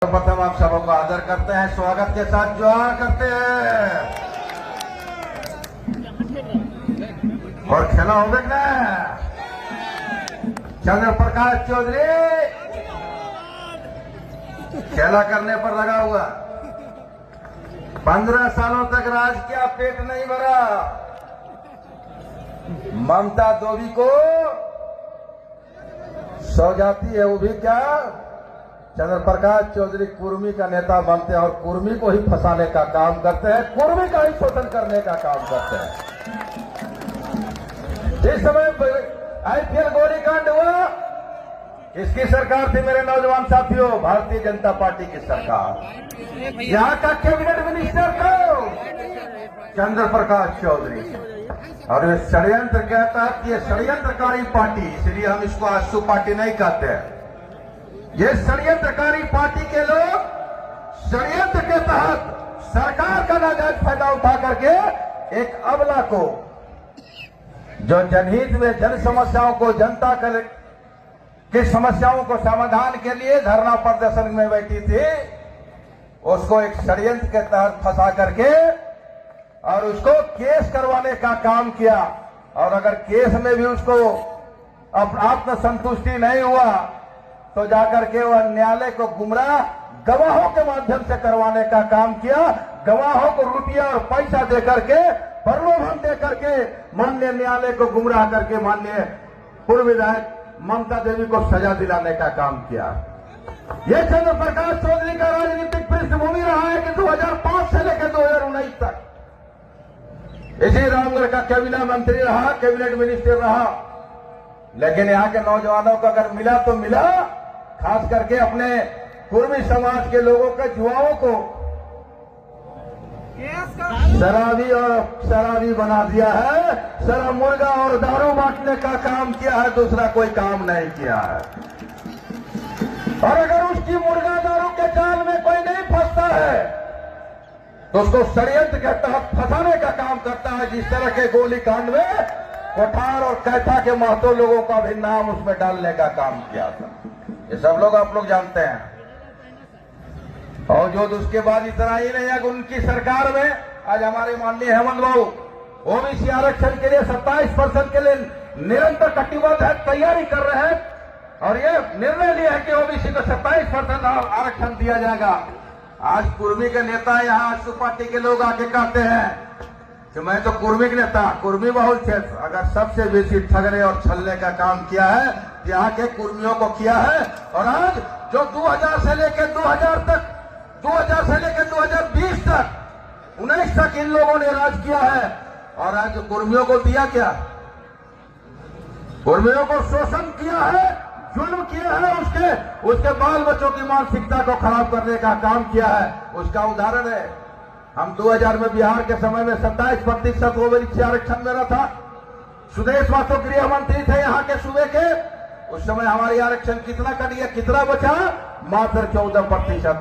सर्वप्रथम आप सबों का आदर करते हैं, स्वागत के साथ जोहार करते हैं। और खेला हो गया चंद्र प्रकाश चौधरी खेला करने पर लगा हुआ। 15 सालों तक राज किया, पेट नहीं भरा। ममता दोवी को सौ जाती है, वो भी क्या चंद्र प्रकाश चौधरी कुर्मी का नेता बनते हैं और कुर्मी को ही फंसाने का काम करते हैं, कुर्मी का ही शोषण करने का काम करते हैं। इस समय आईपीएल गोलीकांड हुआ, किसकी सरकार थी मेरे नौजवान साथियों? भारतीय जनता पार्टी की सरकार। यहाँ का कैबिनेट मिनिस्टर था चंद्र प्रकाश चौधरी, और ये षड्यंत्र कहता है कि ये षड्यंत्रकारी पार्टी, इसलिए हम इसको आशु पार्टी नहीं कहते हैं। ये षड्यंत्रकारी पार्टी के लोग षड्यंत्र के तहत सरकार का नाजायज फायदा उठा करके एक अबला को, जो जनहित में जन समस्याओं को, जनता की समस्याओं को समाधान के लिए धरना प्रदर्शन में बैठी थी, उसको एक षड्यंत्र के तहत फंसा करके और उसको केस करवाने का काम किया। और अगर केस में भी उसको आत्मसंतुष्टि नहीं हुआ तो जाकर के वह न्यायालय को गुमराह गवाहों के माध्यम से करवाने का काम किया। गवाहों को रुपया और पैसा दे करके, प्रलोभन दे करके माननीय न्यायालय को गुमराह करके माननीय पूर्व विधायक ममता देवी को सजा दिलाने का काम किया। यह चंद्र प्रकाश चौधरी का राजनीतिक पृष्ठभूमि रहा है कि 2005 से लेकर 2019 तक इसी रामगढ़ का कैबिनेट मंत्री रहा, कैबिनेट मिनिस्टर रहा। लेकिन यहाँ के नौजवानों को अगर मिला तो मिला, खास करके अपने कुर्मी समाज के लोगों के युवाओं को शराबी बना दिया है। शराब, मुर्गा और दारू बांटने का काम किया है, दूसरा कोई काम नहीं किया है। और अगर उसकी मुर्गा दारू के जाल में कोई नहीं फंसता है तो उसको षड्यंत्र के तहत फंसाने का काम करता है। जिस तरह के गोलीकांड में कोठार और कैथा के महतो लोगों का भी नाम उसमें डालने का काम किया था, ये सब लोग आप लोग जानते हैं। और जो उसके बाद इतना ही नहीं है कि उनकी सरकार में आज हमारे माननीय हेमंत बाबू ओबीसी आरक्षण के लिए 27% के लिए निरंतर कटिबद्ध है, तैयारी कर रहे हैं। और ये निर्णय लिया है कि ओबीसी को 27% आरक्षण दिया जाएगा। आज कुर्मी के नेता यहाँ आशु पार्टी के लोग आके कहते हैं कि मैं तो कुर्मी के नेता, कुर्मी बहुल क्षेत्र, अगर सबसे बेसी ठगने और छलने का काम किया है यहाँ के कुर्मियों को किया है। और आज जो 2000 से लेकर 2000 तक, 2000 से लेकर 2020 तक, 19 तक इन लोगों ने राज किया है। और आज कुर्मियों को दिया क्या? कुर्मियों को शोषण किया है, जुल्म किया है, उसके बाल बच्चों की मानसिकता को खराब करने का काम किया है। उसका उदाहरण है, हम 2000 में बिहार के समय में 27% ओबीसी आरक्षण मेरा था। सुदेश वासो गृह मंत्री थे यहाँ के सूबे के। उस समय हमारी आरक्षण कितना कट गया, कितना बचा? मात्र 14%।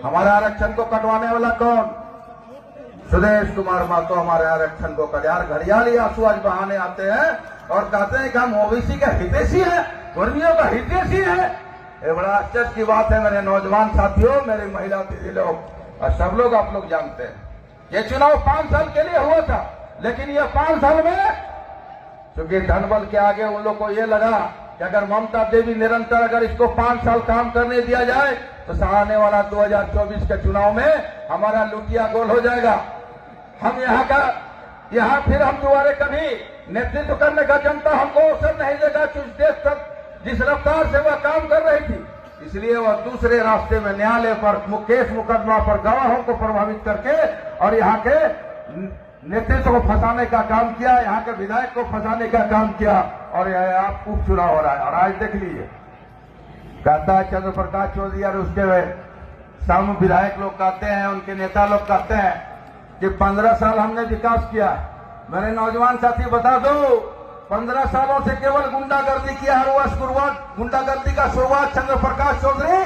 हमारे आरक्षण को कटवाने वाला कौन? सुदेश कुमार महतो हमारे आरक्षण को कट। यार घड़ियाली आंसू आज बहाने आते हैं और कहते हैं कि हम ओबीसी का हितैषी है, कुर्मियों का हितैषी है। ये बड़ा आश्चर्य की बात है मेरे नौजवान साथियों, मेरी महिला दीदी लोग और सब लोग आप लोग जानते हैं। ये चुनाव 5 साल के लिए हुआ था, लेकिन ये 5 साल में क्योंकि धनबल के आगे उन लोग को ये लगा कि अगर ममता देवी निरंतर अगर इसको 5 साल काम करने दिया जाए तो आने वाला 2024 के चुनाव में हमारा लुटिया गोल हो जाएगा। हम यहाँ फिर हम दोबारा कभी नेतृत्व करने का जनता हमको अवसर नहीं देगा कि उस देश तक जिस रफ्तार से वह काम कर रही थी। इसलिए वह दूसरे रास्ते में न्यायालय पर, केस मुकदमा पर गवाहों को प्रभावित करके और यहाँ के नेतृत्व को फंसाने का काम किया, यहाँ के विधायक को फंसाने का काम किया। और यह आप उपचुनाव हो रहा है। और आज देख लीजिए, कहता है चंद्र प्रकाश चौधरी और उसके सामू विधायक लोग कहते हैं, उनके नेता लोग कहते हैं कि 15 साल हमने विकास किया। मेरे नौजवान साथी बता दो, 15 सालों से केवल गुंडागर्दी किया। हर वर्ष गुंडागर्दी का शुरुआत चंद्र प्रकाश चौधरी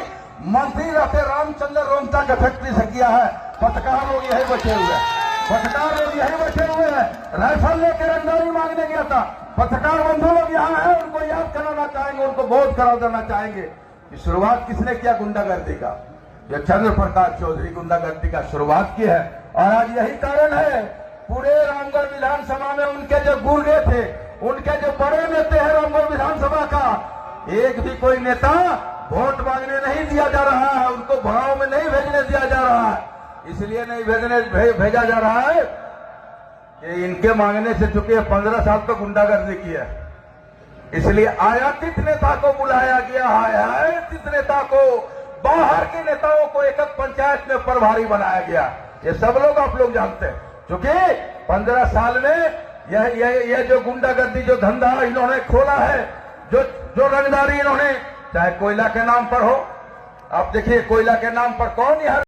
मंत्री रहते रामचंद्र रोमता के फैक्ट्री से किया है। पत्रकार लोग यही बचे हुए हैं, पत्रकार लोग यही बचे हुए हैं। राइफल लेकर रंगदारी मांगने गया था। पत्रकार बंधु लोग यहाँ हैं, उनको याद कराना चाहेंगे, उनको बोध करा देना चाहेंगे। शुरुआत किसने किया गुंडागर्दी का? ये चंद्र प्रकाश चौधरी गुंडागर्दी का शुरुआत की है। और आज यही कारण है पूरे रामगढ़ विधानसभा में उनके जो गुर्गे थे, उनके जो बड़े नेता हैं रामगढ़ विधानसभा का, एक भी कोई नेता वोट मांगने नहीं दिया जा रहा है, उनको भराव में नहीं भेजने दिया जा रहा है। इसलिए नहीं भेजा जा रहा है कि इनके मांगने से चुके 15 साल तो गुंडागर्दी की है, इसलिए आयातित नेता को बुलाया गया है। आयातित नेता को, बाहर के नेताओं को एक पंचायत में प्रभारी बनाया गया। ये सब लोग आप लोग जानते हैं, क्योंकि 15 साल में यह जो गुंडागर्दी जो धंधा इन्होंने खोला है, जो रंगदारी इन्होंने, चाहे कोयला के नाम पर हो, आप देखिए कोयला के नाम पर कौन यहां